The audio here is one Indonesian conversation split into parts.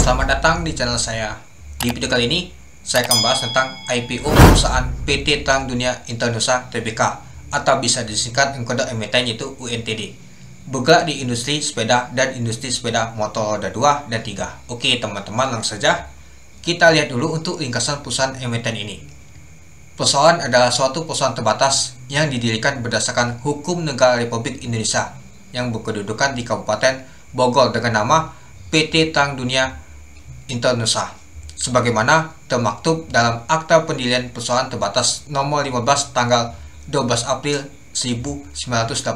Selamat datang di channel saya. Di video kali ini, saya akan bahas tentang IPO perusahaan PT Terang Dunia Indonesia Tbk atau bisa disingkat kode emiten yaitu UNTD. Bergerak di industri sepeda dan industri sepeda motor roda 2 dan 3. Oke teman-teman, langsung saja kita lihat dulu untuk ringkasan perusahaan emiten ini. Perusahaan adalah suatu perusahaan terbatas yang didirikan berdasarkan hukum negara Republik Indonesia yang berkedudukan di Kabupaten Bogor dengan nama PT Terang Dunia Indonesia, sebagaimana termaktub dalam Akta Pendirian Perusahaan Terbatas nomor 15 tanggal 12 April 1988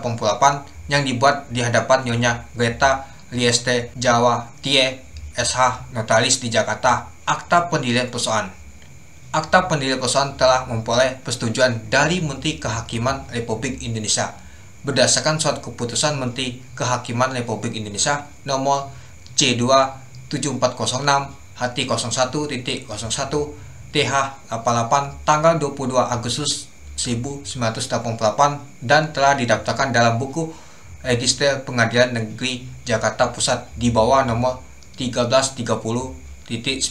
yang dibuat di hadapan Nyonya Greta Lieste Jawa Tie SH Notaris di Jakarta. Akta Pendirian Perusahaan. Akta Pendirian Perusahaan telah memperoleh persetujuan dari Menteri Kehakiman Republik Indonesia berdasarkan surat keputusan Menteri Kehakiman Republik Indonesia nomor C27406/01.01 TH88 tanggal 22 Agustus 1988 dan telah didaftarkan dalam buku Register Pengadilan Negeri Jakarta Pusat di bawah nomor 1330.92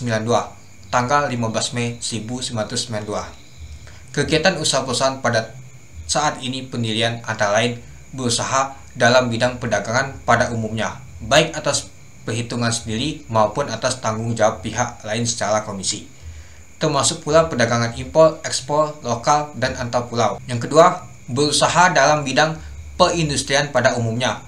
tanggal 15 Mei 1992. Kegiatan usaha perusahaan pada saat ini pendirian antara lain berusaha dalam bidang perdagangan pada umumnya, baik atas perhitungan sendiri maupun atas tanggung jawab pihak lain secara komisi, termasuk pula perdagangan impor, ekspor, lokal, dan antar pulau. Yang kedua, berusaha dalam bidang perindustrian pada umumnya,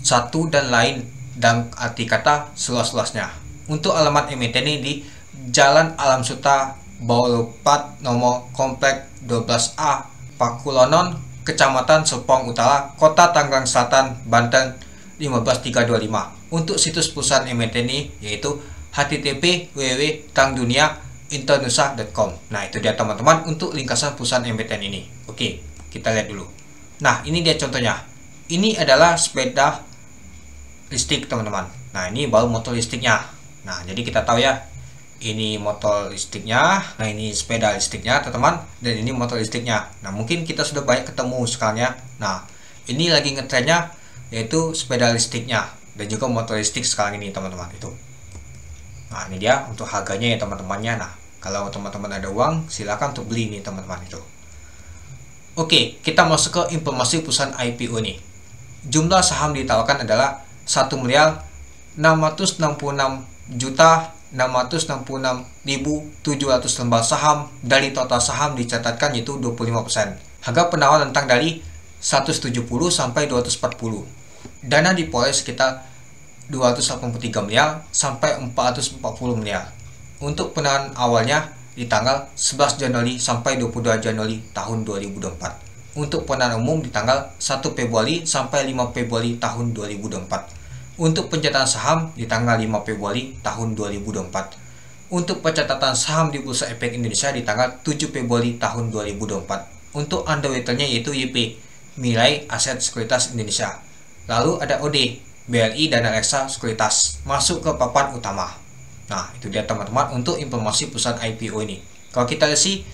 satu dan lain dalam arti kata seluas-luasnya. Untuk alamat emiten ini di Jalan Alam Suta, Baulepat, nomor Komplek 12A, Pakulonon, Kecamatan Serpong Utara, Kota Tangerang Selatan, Banten 15325. Untuk situs perusahaan emiten ini yaitu http://www.terangduniaindonesia.com. Nah, itu dia teman-teman untuk ringkasan perusahaan emiten ini. Oke, kita lihat dulu. Nah, ini dia contohnya. Ini adalah sepeda listrik, teman-teman. Nah, ini baru motor listriknya. Nah, jadi kita tahu ya, ini motor listriknya, nah ini sepeda listriknya teman-teman, dan ini motor listriknya. Nah, mungkin kita sudah banyak ketemu sekarang ya. Nah, ini lagi ngetrennya yaitu sepeda listriknya dan juga motor listrik sekarang ini teman-teman itu. Nah, ini dia untuk harganya ya teman-temannya. Nah, kalau teman-teman ada uang silakan untuk beli nih teman-teman itu. Oke, kita masuk ke informasi perusahaan IPO ini. Jumlah saham ditawarkan adalah 1.666.666.700 lembar saham. Dari total saham dicatatkan yaitu 25%. Harga penawar rentang dari 170 sampai 240. Dana diperoleh sekitar 283 miliar sampai 440 miliar. Untuk penawaran awalnya di tanggal 11 Januari sampai 22 Januari tahun 2024. Untuk penawaran umum di tanggal 1 Februari sampai 5 Februari tahun 2024. Untuk pencatatan saham di tanggal 5 Februari tahun 2024. Untuk pencatatan saham di Bursa Efek Indonesia di tanggal 7 Februari tahun 2024. Untuk underwriternya yaitu YP, Nilai Aset Sekuritas Indonesia. Lalu ada OD, BRI Dana Reksa Sekuritas, masuk ke papan utama. Nah, itu dia teman-teman untuk informasi perusahaan IPO ini. Kalau kita lihat sih,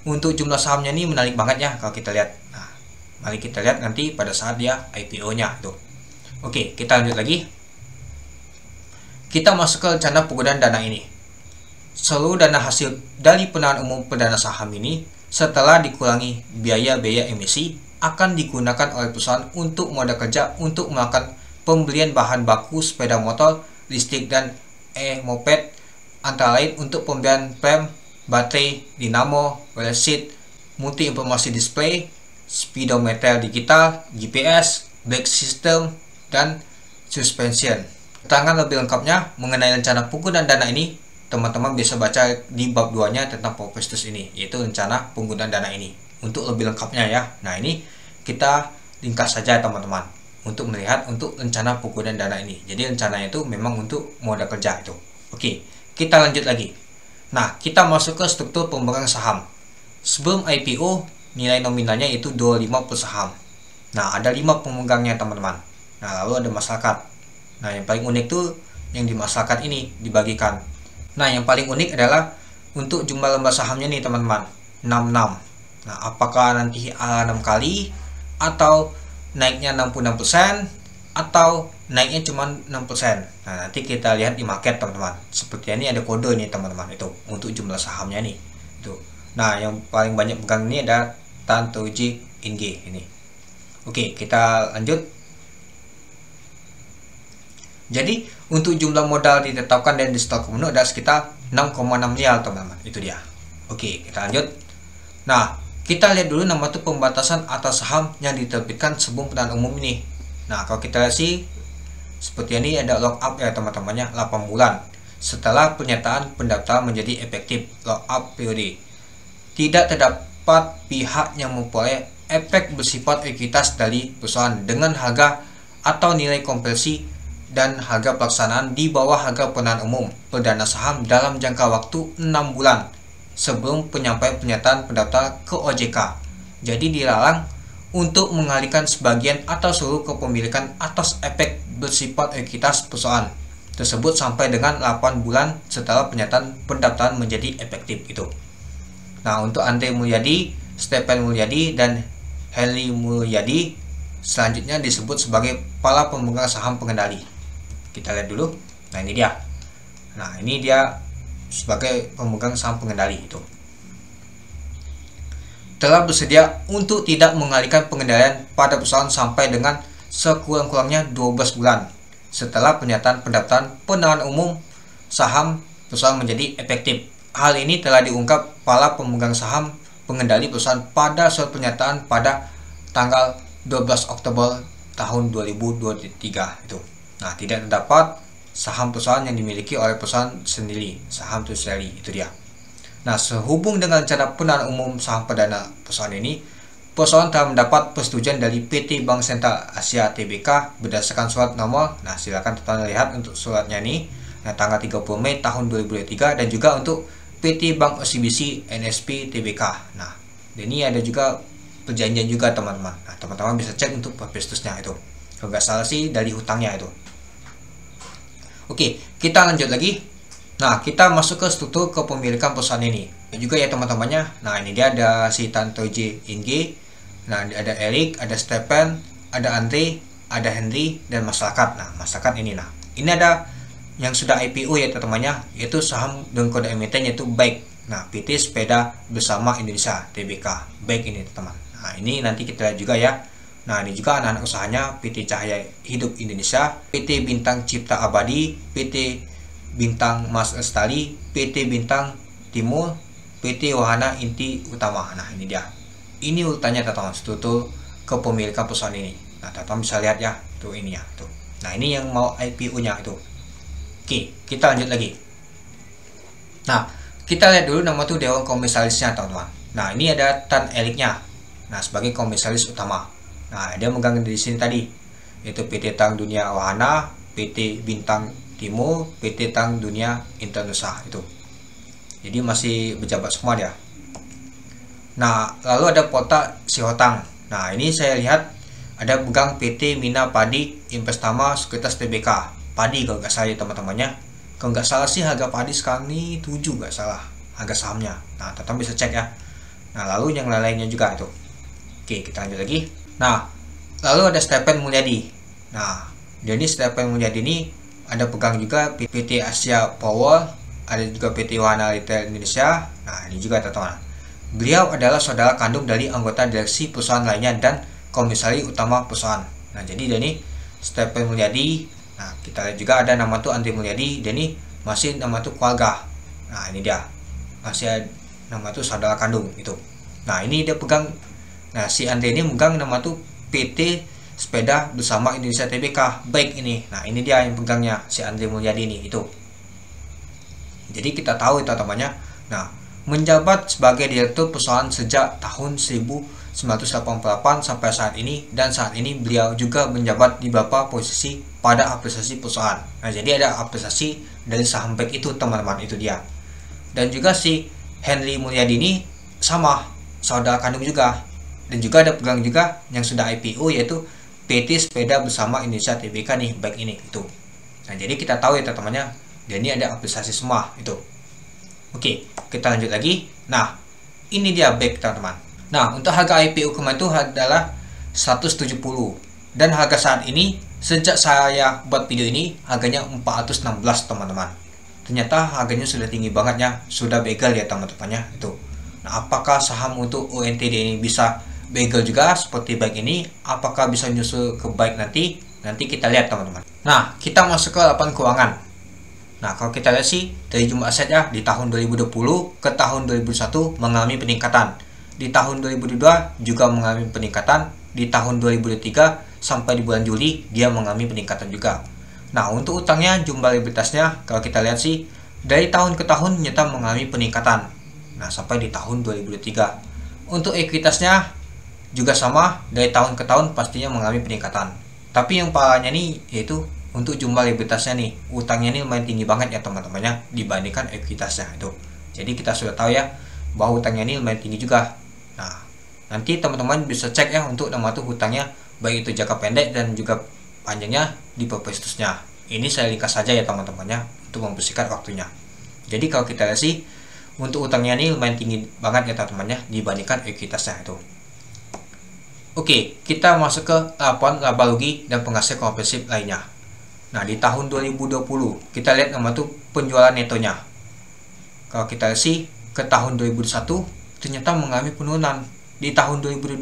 untuk jumlah sahamnya ini menarik banget ya kalau kita lihat. Nah, mari kita lihat nanti pada saat dia IPO-nya itu. Oke, kita lanjut lagi. Kita masuk ke rencana penggunaan dana ini. Seluruh dana hasil dari penawaran umum perdana saham ini setelah dikurangi biaya-biaya emisi akan digunakan oleh perusahaan untuk modal kerja untuk melakukan pembelian bahan baku sepeda motor listrik dan moped, antara lain untuk pembelian rem, baterai, dinamo, relay seat, multi informasi display, speedometer digital, GPS, brake system, dan suspension. Keterangan lebih lengkapnya mengenai rencana penggunaan dana ini teman-teman bisa baca di bab 2-nya tentang prospektus ini, yaitu rencana penggunaan dana ini. Untuk lebih lengkapnya ya. Nah, ini kita ringkas saja teman-teman untuk melihat untuk rencana penggunaan dana ini. Jadi rencananya itu memang untuk modal kerja itu. Oke, kita lanjut lagi. Nah, kita masuk ke struktur pemegang saham. Sebelum IPO, nilai nominalnya itu 25 per saham. Nah, ada 5 pemegangnya teman-teman. Nah, lalu ada masyarakat. Nah, yang paling unik tuh yang di masyarakat ini dibagikan. Nah, yang paling unik adalah untuk jumlah lembar sahamnya nih teman-teman, 66. Nah, apakah nanti 6 kali atau naiknya 66% atau naiknya cuma 6%. Nah, nanti kita lihat di market teman-teman. Seperti ini ada kode nih teman-teman, itu untuk jumlah sahamnya nih. Itu. Nah, yang paling banyak pegang ini ada Tan Toji Inge ini. Oke, kita lanjut. Jadi untuk jumlah modal ditetapkan dan di stok penuh ada sekitar 6,6 miliar teman-teman. Itu dia. Oke, kita lanjut. Nah, kita lihat dulu nama itu pembatasan atas saham yang diterbitkan sebelum pemilihan umum ini. Nah, kalau kita lihat sih seperti ini ada lock up ya teman-temannya 8 bulan setelah pernyataan pendaftaran menjadi efektif. Lock up periode. Tidak terdapat pihak yang memperoleh efek bersifat ekuitas dari perusahaan dengan harga atau nilai konversi dan harga pelaksanaan di bawah harga pemilihan umum perdana saham dalam jangka waktu 6 bulan sebelum penyampaian pernyataan pendaftaran ke OJK. Jadi dilarang untuk mengalihkan sebagian atau seluruh kepemilikan atas efek bersifat ekuitas perusahaan tersebut sampai dengan 8 bulan setelah pernyataan pendaftaran menjadi efektif itu. Nah, untuk Andre Mulyadi, Stephen Mulyadi, dan Henry Mulyadi selanjutnya disebut sebagai para pemegang saham pengendali. Kita lihat dulu. Nah, ini dia. Nah, ini dia sebagai pemegang saham pengendali itu. Telah bersedia untuk tidak mengalihkan pengendalian pada perusahaan sampai dengan sekurang-kurangnya 12 bulan setelah pernyataan pendaftaran penawaran umum saham perusahaan menjadi efektif. Hal ini telah diungkap para pemegang saham pengendali perusahaan pada surat pernyataan pada tanggal 12 Oktober tahun 2023 itu. Nah, tidak terdapat saham perusahaan yang dimiliki oleh perusahaan sendiri, saham tersiali itu dia. Nah, sehubung dengan cara penawaran umum saham perdana perusahaan ini, perusahaan telah mendapat persetujuan dari PT Bank Sentral Asia Tbk berdasarkan surat nomor. Nah, silakan teman-teman lihat untuk suratnya ini. Nah, tanggal 30 Mei tahun 2023 dan juga untuk PT Bank OCBC NSP Tbk. Nah, ini ada juga perjanjian juga teman-teman. Nah, teman-teman bisa cek untuk prospektusnya itu. Kalau nggak salah sih dari hutangnya itu. Oke, kita lanjut lagi. Nah, kita masuk ke struktur kepemilikan perusahaan ini. Dan juga ya teman-temannya. Nah, ini dia ada si Tan Toji Inge. Nah, ada Eric, ada Stephen, ada Andre, ada Henry, dan masyarakat. Nah, masyarakat ini. Nah, ini ada yang sudah IPO ya teman-temannya, yaitu saham dengan kode emiten yaitu BAIK. Nah, PT Sepeda Bersama Indonesia Tbk. BAIK ini teman. Nah, ini nanti kita lihat juga ya. Nah, ini juga anak-anak usahanya PT Cahaya Hidup Indonesia, PT Bintang Cipta Abadi, PT Bintang Mas Lestari, PT Bintang Timur, PT Wahana Inti Utama. Nah, ini dia. Ini urutannya teman-teman, struktur kepemilikan perusahaan ini. Nah, teman-teman bisa lihat ya, tuh ini ya, tuh. Nah, ini yang mau IPO-nya itu. Oke, kita lanjut lagi. Nah, kita lihat dulu nama tuh dewan komisarisnya teman-teman. Nah, ini ada Tan Eriknya. Nah, sebagai komisaris utama. Nah, dia megang di sini tadi, yaitu PT Tang Dunia Wahana, PT Bintang Timur, PT Tang Dunia Internusa itu. Jadi masih berjabat semua dia. Nah, lalu ada Pota Sihotang. Nah, ini saya lihat ada pegang PT Mina Padi Investama Sekuritas Tbk. Padi kalau nggak salah ya teman-temannya. Kalau nggak salah sih harga padi sekarang ini 7 nggak salah harga sahamnya. Nah, teman-teman bisa cek ya. Nah, lalu yang lainnya juga itu. Oke, kita lanjut lagi. Nah, lalu ada Stephen Mulyadi. Nah, jadi Stephen Mulyadi ini ada pegang juga PT Asia Power, ada juga PT Wahana Retail Indonesia. Nah, ini juga teman-teman. Beliau adalah saudara kandung dari anggota direksi perusahaan lainnya dan komisaris utama perusahaan. Nah, jadi ini Stephen Mulyadi. Nah, kita lihat juga ada nama tuh Andre Mulyadi. Dan ini masih nama tuh keluarga. Nah, ini dia. Masih ada nama tuh saudara kandung itu. Nah, ini dia pegang. Nah, si Andre ini megang nama tuh PT Sepeda Bersama Indonesia Tbk. Baik ini. Nah, ini dia yang pegangnya si Andre Mulyadi ini itu. Jadi kita tahu itu temannya. Nah, menjabat sebagai direktur perusahaan sejak tahun 1988 sampai saat ini, dan saat ini beliau juga menjabat di beberapa posisi pada aplikasi perusahaan. Nah, jadi ada aplikasi dari saham baik itu teman-teman, itu dia. Dan juga si Henry Mulyadi ini sama saudara kandung juga, dan juga ada pegang juga yang sudah IPO yaitu PT Sepeda Bersama Indonesia Tbk nih, baik ini itu. Nah, jadi kita tahu ya teman-temannya, dan ini ada aplikasi semua itu. Oke, kita lanjut lagi. Nah, ini dia baik teman-teman. Nah, untuk harga IPO kemarin itu adalah 170 dan harga saat ini Sejak saya buat video ini harganya 416 teman-teman. Ternyata harganya sudah tinggi banget ya, sudah begal ya teman-temannya itu. Nah, apakah saham untuk ONTD ini bisa begal juga seperti baik ini? Apakah bisa nyusul ke baik nanti? Nanti kita lihat teman-teman. Nah, kita masuk ke laporan keuangan. Nah, kalau kita lihat sih dari jumlah aset ya di tahun 2020 ke tahun 2021 mengalami peningkatan. Di tahun 2022 juga mengalami peningkatan. Di tahun 2023 sampai di bulan Juli dia mengalami peningkatan juga. Nah, untuk utangnya jumlah likuiditasnya kalau kita lihat sih dari tahun ke tahun ternyata mengalami peningkatan. Nah, sampai di tahun 2023. Untuk ekuitasnya juga sama dari tahun ke tahun pastinya mengalami peningkatan. Tapi yang parahnya nih yaitu untuk jumlah likuiditasnya nih, utangnya ini lumayan tinggi banget ya teman-temannya dibandingkan ekuitasnya itu. Jadi kita sudah tahu ya bahwa utangnya ini lumayan tinggi juga. Nah, nanti teman-teman bisa cek ya untuk nama tuh hutangnya baik itu jangka pendek dan juga panjangnya di prospektusnya. Ini saya ringkas saja ya teman-temannya untuk membersihkan waktunya. Jadi kalau kita lihat sih untuk utangnya ini lumayan tinggi banget ya teman-temannya dibandingkan ekuitasnya itu. Oke, kita masuk ke laporan laba rugi dan penghasil komprehensif lainnya. Nah, di tahun 2020 kita lihat nama tuh penjualan netonya. Kalau kita lihat sih ke tahun 2021 ternyata mengalami penurunan. Di tahun 2022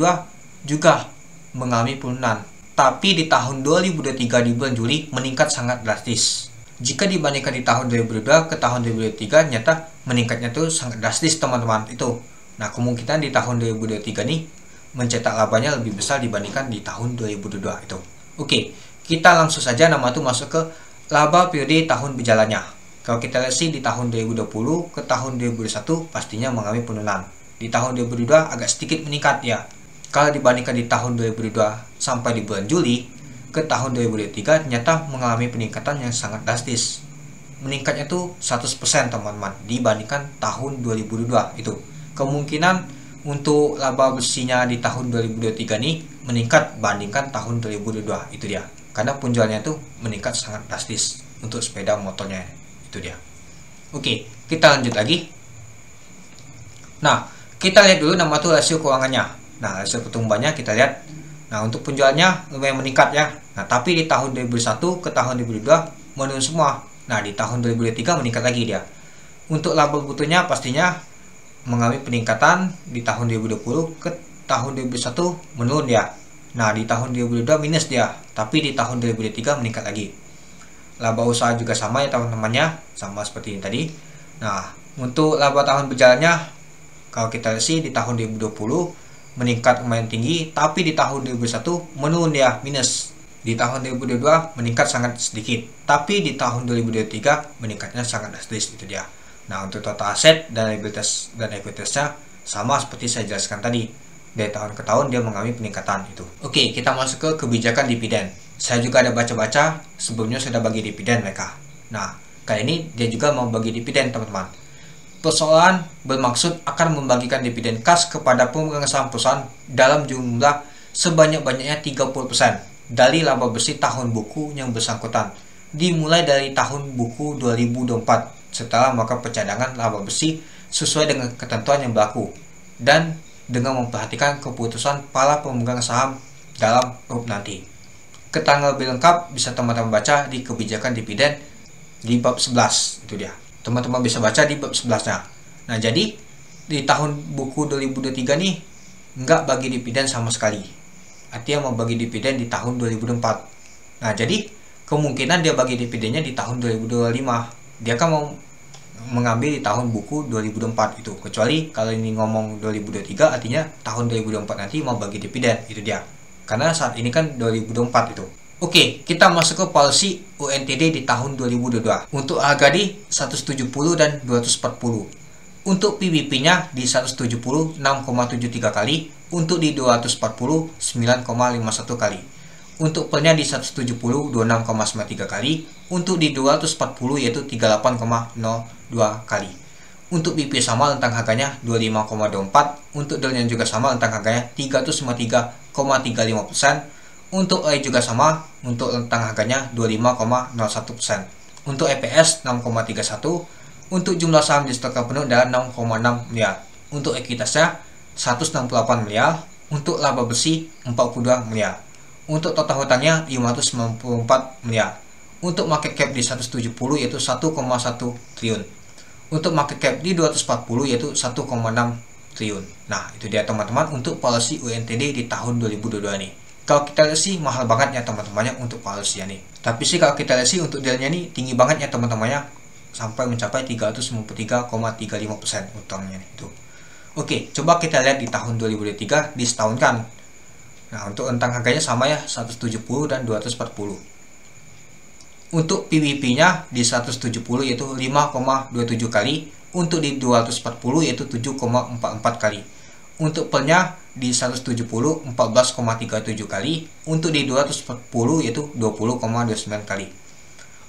juga mengalami penurunan. Tapi di tahun 2023 di bulan Juli meningkat sangat drastis. Jika dibandingkan di tahun 2022 ke tahun 2023 ternyata meningkatnya tuh sangat drastis teman-teman itu. Nah, kemungkinan di tahun 2023 nih mencetak labanya lebih besar dibandingkan di tahun 2022 itu. Oke, kita langsung saja nama itu masuk ke laba periode tahun berjalannya. Kalau kita lihat sih di tahun 2020 ke tahun 2021 pastinya mengalami penurunan. Di tahun 2022 agak sedikit meningkat ya. Kalau dibandingkan di tahun 2022 sampai di bulan Juli ke tahun 2023 ternyata mengalami peningkatan yang sangat drastis. Meningkatnya tuh 100% teman-teman dibandingkan tahun 2022 itu. Kemungkinan untuk laba bersihnya di tahun 2023 nih meningkat bandingkan tahun 2022 itu dia. Karena penjualannya itu meningkat sangat drastis untuk sepeda motornya itu dia. Oke, kita lanjut lagi. Nah, kita lihat dulu nama tuh rasio keuangannya. Nah, rasio pertumbuhannya kita lihat. Nah, untuk penjualannya lumayan meningkat ya. Nah, tapi di tahun 2021 ke tahun 2022 menurun semua. Nah, di tahun 2023 meningkat lagi dia. Untuk laba brutonya pastinya mengalami peningkatan di tahun 2020 ke tahun 2021 menurun ya. Nah, di tahun 2022 minus dia, tapi di tahun 2023 meningkat lagi. Laba usaha juga sama ya teman-temannya, sama seperti ini tadi. Nah, untuk laba tahun berjalannya, kalau kita lihat sih di tahun 2020 meningkat lumayan tinggi, tapi di tahun 2021 menurun dia, minus. Di tahun 2022 meningkat sangat sedikit, tapi di tahun 2023 meningkatnya sangat drastis itu dia. Nah, untuk total aset dan liabilitas dan ekuitasnya sama seperti saya jelaskan tadi. Dari tahun ke tahun dia mengalami peningkatan itu. Oke, kita masuk ke kebijakan dividen. Saya juga ada baca-baca sebelumnya sudah bagi dividen mereka. Nah, kali ini dia juga mau bagi dividen teman-teman. Persoalan bermaksud akan membagikan dividen kas kepada pemegang saham perusahaan dalam jumlah sebanyak-banyaknya 30% dari laba bersih tahun buku yang bersangkutan dimulai dari tahun buku 2024 setelah melakukan pencadangan laba bersih sesuai dengan ketentuan yang berlaku dan dengan memperhatikan keputusan para pemegang saham dalam RUP nanti. Keterangan lebih lengkap bisa teman-teman baca di kebijakan dividen di bab 11 itu dia. Teman-teman bisa baca di bab 11-nya. Nah, jadi di tahun buku 2023 nih nggak bagi dividen sama sekali. Artinya mau bagi dividen di tahun 2024. Nah, jadi kemungkinan dia bagi dividennya di tahun 2025. Dia kan mau mengambil di tahun buku 2024 itu, kecuali kalau ini ngomong 2023 artinya tahun 2024 nanti mau bagi dividen itu dia, karena saat ini kan 2024 itu. Oke, kita masuk ke policy ONTD di tahun 2022 untuk harga di 170 dan 240. Untuk PBP nya di 170 6,73 kali, untuk di 240 9,51 kali. Untuk pelnya di 170 26,93 kali, untuk di 240 yaitu 38,02 kali. Untuk BP sama rentang harganya 25,24, untuk delnya juga sama rentang harganya 393,35%, untuk E juga sama untuk rentang harganya 25,01%. Untuk EPS 6,31, untuk jumlah saham di stok penuh adalah 6,6 miliar. Untuk ekuitasnya 168 miliar, untuk laba bersih 42 miliar. Untuk total hutangnya 594 miliar. Untuk market cap di 170 yaitu 1,1 triliun. Untuk market cap di 240 yaitu 1,6 triliun. Nah, itu dia teman-teman untuk policy UNTD di tahun 2022 nih. Kalau kita lihat sih mahal banget ya teman-temannya untuk policy nih. Tapi sih kalau kita lihat sih untuk dealnya nih tinggi banget ya teman-temannya, sampai mencapai 353,35% utangnya itu. Oke, coba kita lihat di tahun 2023 disetahunkan. Nah, untuk rentang harganya sama ya, 170 dan 240. Untuk PBP-nya di 170 yaitu 5,27 kali, untuk di 240 yaitu 7,44 kali. Untuk per-nya di 170 14,37 kali, untuk di 240 yaitu 20,29 kali.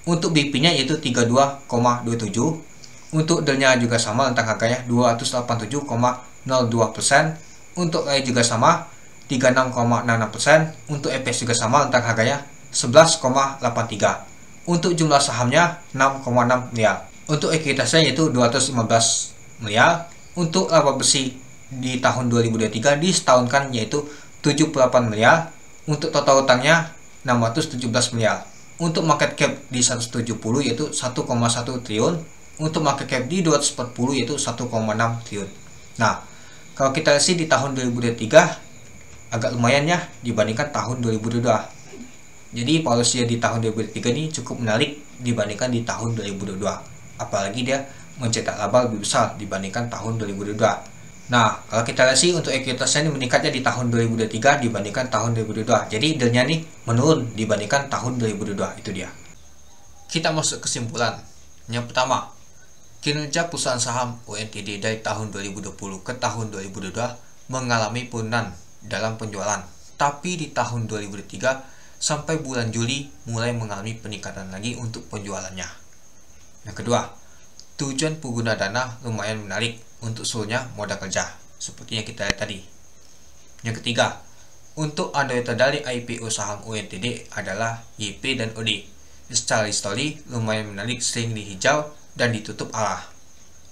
Untuk BP-nya yaitu 32,27. Untuk DEL-nya juga sama, rentang harganya 287,02%. Untuk RAI juga sama 36,66%. Untuk EPS juga sama, rentang harganya 11,83. Untuk jumlah sahamnya 6,6 miliar. Untuk ekuitasnya yaitu 215 miliar. Untuk laba bersih di tahun 2023 disetahunkan yaitu 78 miliar. Untuk total utangnya 617 miliar. Untuk market cap di 170 yaitu 1,1 triliun. Untuk market cap di 240 yaitu 1,6 triliun. Nah, kalau kita lihat sih di tahun 2023 agak lumayan ya dibandingkan tahun 2022. Jadi policy di tahun 2023 ini cukup menarik dibandingkan di tahun 2022. Apalagi dia mencetak laba lebih besar dibandingkan tahun 2022. Nah, kalau kita lihat sih untuk ekuitasnya ini meningkatnya di tahun 2023 dibandingkan tahun 2022. Jadi dealnya nih menurun dibandingkan tahun 2022, itu dia. Kita masuk kesimpulan. Yang pertama, kinerja perusahaan saham UNTD dari tahun 2020 ke tahun 2022 mengalami penurunan dalam penjualan. Tapi di tahun 2023 sampai bulan Juli mulai mengalami peningkatan lagi untuk penjualannya. Yang kedua, tujuan pengguna dana lumayan menarik untuk seluruhnya modal kerja, seperti yang kita lihat tadi. Yang ketiga, untuk underwriter dari IPO saham UNTD adalah YP dan OD. Secara histori lumayan menarik, sering di hijau dan ditutup arah.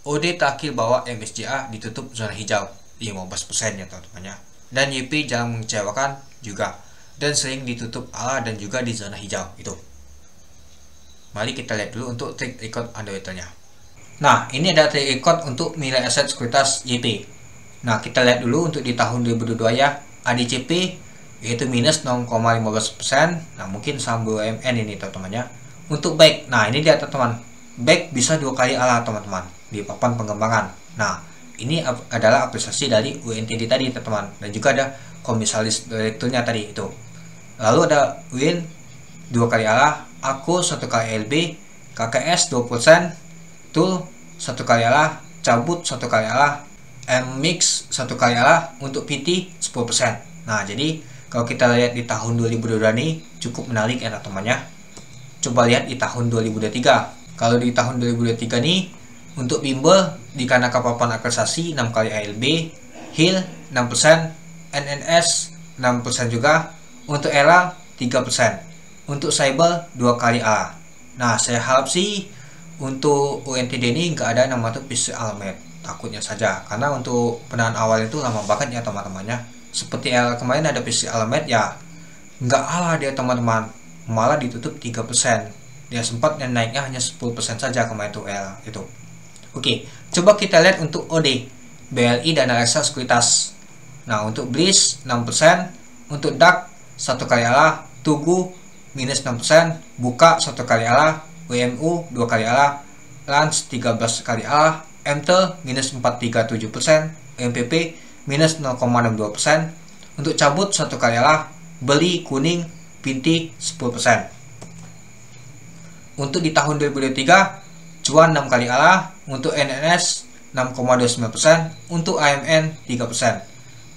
OD terakhir bahwa MSCA ditutup zona hijau 15% ya teman-teman. Dan YP jarang mengecewakan juga, dan sering ditutup arah dan juga di zona hijau itu. Mari kita lihat dulu untuk track record underwriternya. Nah, ini ada track record untuk nilai aset sekuritas YP. Nah, kita lihat dulu untuk di tahun 2022 ya, ADCP yaitu minus 0,15%. Nah, mungkin saham BUMN ini teman-teman ya. Untuk baik, nah ini dia teman-teman, baik bisa 2 kali arah teman-teman di papan pengembangan. Nah, ini adalah apresiasi dari UNTD tadi teman-teman, dan juga ada komisaris direkturnya tadi itu. Lalu ada Win 2 kali arah, Aku 1 kali LB, KKS 20%, Tool 1 kali arah, Cabut 1 kali arah, MMix 1 kali arah, untuk PT 10%. Nah, jadi kalau kita lihat di tahun 2022 ini cukup menarik ya teman-teman ya. Coba lihat di tahun 2023. Kalau di tahun 2023 nih untuk bimbel dikarenakan papan apresiasi 6 kali ALB, HIL 6%, NNS 6% juga, untuk ERA 3%, untuk Cyber 2 kali A. Nah, saya harap sih untuk UNTD ini nggak ada nama tuh PC Almet, takutnya saja, karena untuk penahan awal itu lama banget ya teman-temannya. Seperti kemarin ada PC Almet ya, nggak ala dia teman-teman, malah ditutup 3%. Dia sempat yang naiknya hanya 10% saja kemarin itu itu. Oke, coba kita lihat untuk OD, BLI Dana Reksa Sekuritas. Nah, untuk BLIS 6%, untuk DAK 1 kali arah, Tugu minus 6%, Buka 1 kali arah, WMU 2 kali arah, Lans 13 kali arah, MTEL minus 437%, MPP minus 0,62%, untuk Cabut 1 kali arah, Beli Kuning Pinti 10%. Untuk di tahun 2023 Cuan 6 kali arah, untuk NNS 6,29%, untuk AMN 3%.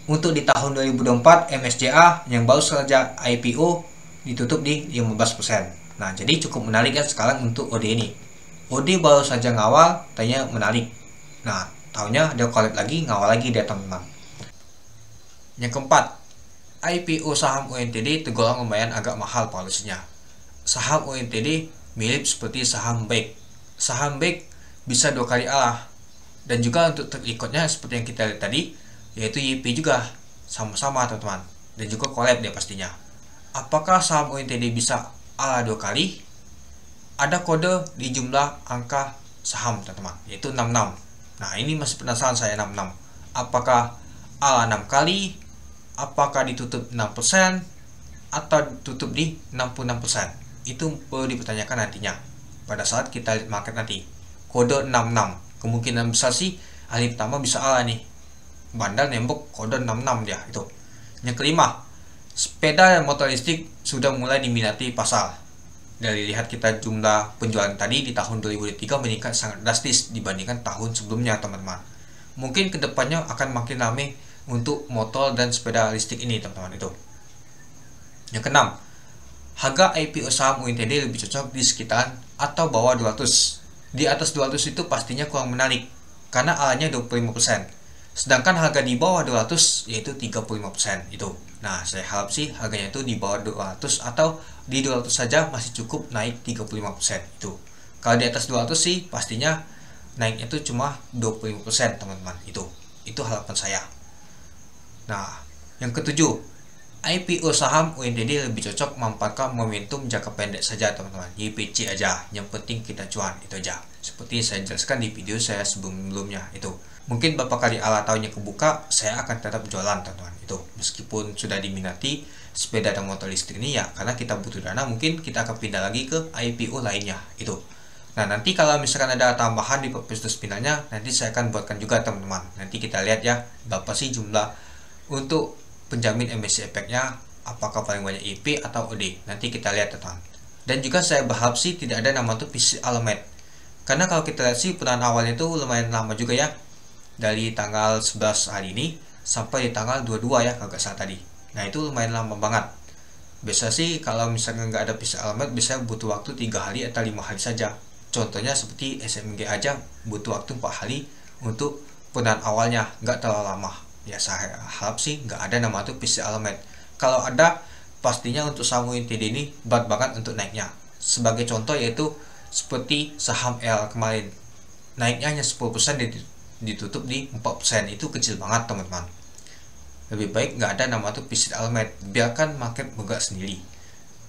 Untuk di tahun 2024 MSCA yang baru saja IPO ditutup di 15%. Nah, jadi cukup menarik ya sekarang untuk OD ini. OD baru saja ngawal, tanya menarik. Nah, tahunnya dia collab lagi, ngawal lagi dia teman-teman. Yang keempat, IPO saham UNTD tergolong lumayan agak mahal polisinya. Saham UNTD mirip seperti saham BEK. Saham BEK bisa 2 kali arah, dan juga untuk terikutnya seperti yang kita lihat tadi, yaitu YP juga sama-sama teman-teman, dan juga collab dia pastinya. apakah saham UNTD bisa ala 2 kali? Ada kode di jumlah angka saham teman-teman, yaitu 66. Nah ini masih penasaran saya 66. Apakah ala 6 kali? Apakah ditutup 6%? Atau tutup di 66%? Itu perlu dipertanyakan nantinya pada saat kita lihat market nanti. Kode 66, kemungkinan besar sih hari pertama bisa ala nih, bandar nembok kode 66 dia itu. Yang kelima, sepeda dan motor listrik sudah mulai diminati pasar. Dari lihat kita jumlah penjualan tadi di tahun 2023 meningkat sangat drastis dibandingkan tahun sebelumnya teman-teman. Mungkin kedepannya akan makin ramai untuk motor dan sepeda listrik ini teman-teman itu. Yang keenam, harga IPO saham UNTD lebih cocok di sekitaran atau bawah 200. Di atas 200 itu pastinya kurang menarik karena alanya 25%. Sedangkan harga di bawah 200 yaitu 35% itu. Nah, saya harap sih harganya itu di bawah 200 atau di 200 saja masih cukup naik 35% itu. Kalau di atas 200 sih pastinya naiknya itu cuma 25% teman-teman itu. Itu harapan saya. Nah, yang ketujuh, IPO saham UNTD lebih cocok memanfaatkan momentum jangka pendek saja teman-teman. YPC aja, yang penting kita cuan, itu aja. Seperti saya jelaskan di video saya sebelumnya itu. Mungkin beberapa kali ala tahunnya kebuka, saya akan tetap jualan teman-teman itu. Meskipun sudah diminati sepeda dan motor listrik ini ya, karena kita butuh dana, mungkin kita akan pindah lagi ke IPO lainnya itu. Nah nanti kalau misalkan ada tambahan di prospectus finalnya, nanti saya akan buatkan juga teman-teman. Nanti kita lihat ya, berapa sih jumlah untuk penjamin MSCI efeknya, apakah paling banyak IP atau OD. Nanti kita lihat teman-teman. Dan juga saya berharap sih tidak ada nama tuh PC Alamet. Karena kalau kita lihat sih peran awalnya itu lumayan lama juga ya. Dari tanggal 11 hari ini sampai di tanggal 22 ya kalau nggak salah tadi. Nah itu lumayan lama banget. Biasa sih kalau misalnya nggak ada PC Alamet bisa butuh waktu 3 hari atau 5 hari saja. Contohnya seperti SMG aja butuh waktu 4 hari untuk peran awalnya, nggak terlalu lama. Ya saya harap sih nggak ada nama itu PC Alamet. Kalau ada pastinya untuk saham UNTD ini berat banget untuk naiknya. Sebagai contoh yaitu seperti saham L kemarin naiknya hanya 10%, ditutup di 4%. Itu kecil banget teman-teman. Lebih baik nggak ada nama itu PC Alamet, biarkan market bergerak sendiri.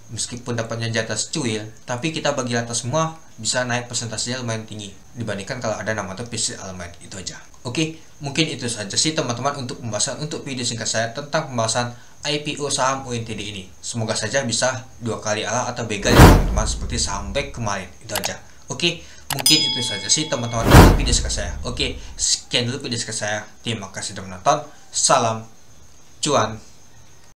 Meskipun dapatnya jatah secuil, tapi kita bagi rata semua bisa naik persentasenya lumayan tinggi dibandingkan kalau ada nama itu PC Alamet. Itu aja. Oke, mungkin itu saja sih teman-teman untuk pembahasan untuk video singkat saya tentang pembahasan IPO saham UNTD ini. Semoga saja bisa 2 kali ala atau begal ya teman-teman, seperti saham back kemarin. Itu aja. Oke, mungkin itu saja sih teman-teman untuk video singkat saya. Oke, sekian dulu video singkat saya. Terima kasih sudah menonton. Salam cuan.